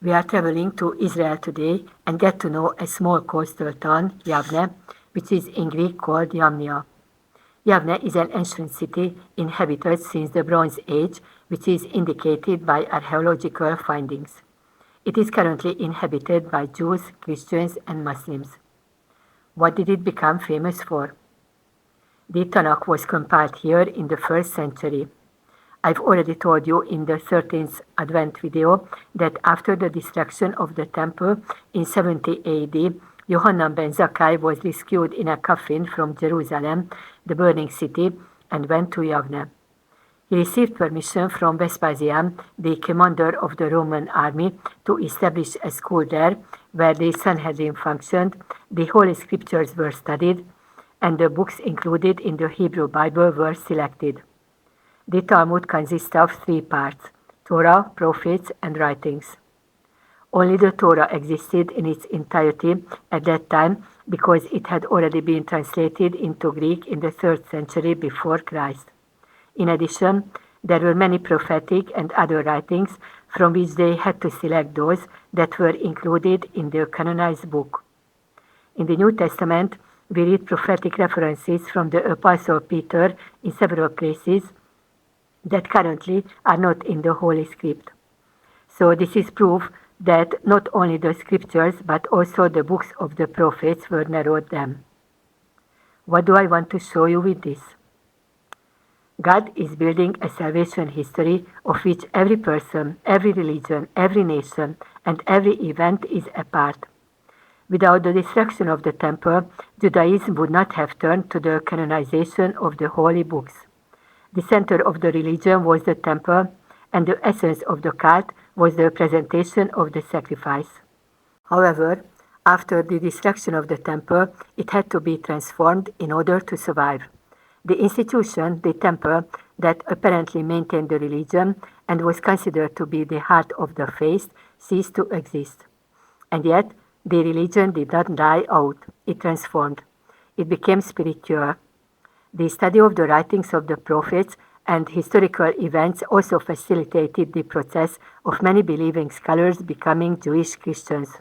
We are traveling to Israel today and get to know a small coastal town, Javne, which is in Greek called Jamnia. Javne is an ancient city inhabited since the Bronze Age, which is indicated by archaeological findings. It is currently inhabited by Jews, Christians, and Muslims. What did it become famous for? The Tanach was compiled here in the 1st century. I've already told you in the 13th Advent video that after the destruction of the temple in 70 AD, Yohanan ben Zakkai was rescued in a coffin from Jerusalem, the burning city, and went to Javne. He received permission from Vespasian, the commander of the Roman army, to establish a school there where the Sanhedrin functioned, the Holy Scriptures were studied, and the books included in the Hebrew Bible were selected. The Talmud consists of 3 parts: Torah, prophets, and writings. Only the Torah existed in its entirety at that time because it had already been translated into Greek in the 3rd century before Christ. In addition, there were many prophetic and other writings from which they had to select those that were included in the canonized book. In the New Testament, we read prophetic references from the Apostle Peter in several places that currently are not in the Holy Script. So this is proof that not only the scriptures but also the books of the prophets were narrowed down. What do I want to show you with this? God is building a salvation history of which every person, every religion, every nation, and every event is a part. Without the destruction of the temple, Judaism would not have turned to the canonization of the holy books. The center of the religion was the temple, and the essence of the cult was the presentation of the sacrifice. However, after the destruction of the temple, it had to be transformed in order to survive. The institution, the temple, that apparently maintained the religion and was considered to be the heart of the faith, ceased to exist. And yet, the religion did not die out, it transformed. It became spiritual. The study of the writings of the prophets and historical events also facilitated the process of many believing scholars becoming Jewish Christians.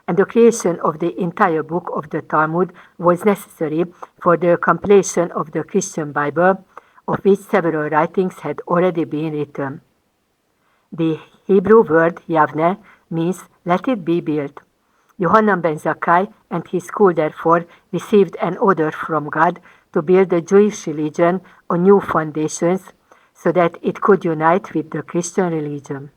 And the creation of the entire book of the Talmud was necessary for the completion of the Christian Bible, of which several writings had already been written. The Hebrew word Javne means "let it be built." Yohanan ben Zakkai and his school therefore received an order from God to build the Jewish religion on new foundations so that it could unite with the Christian religion.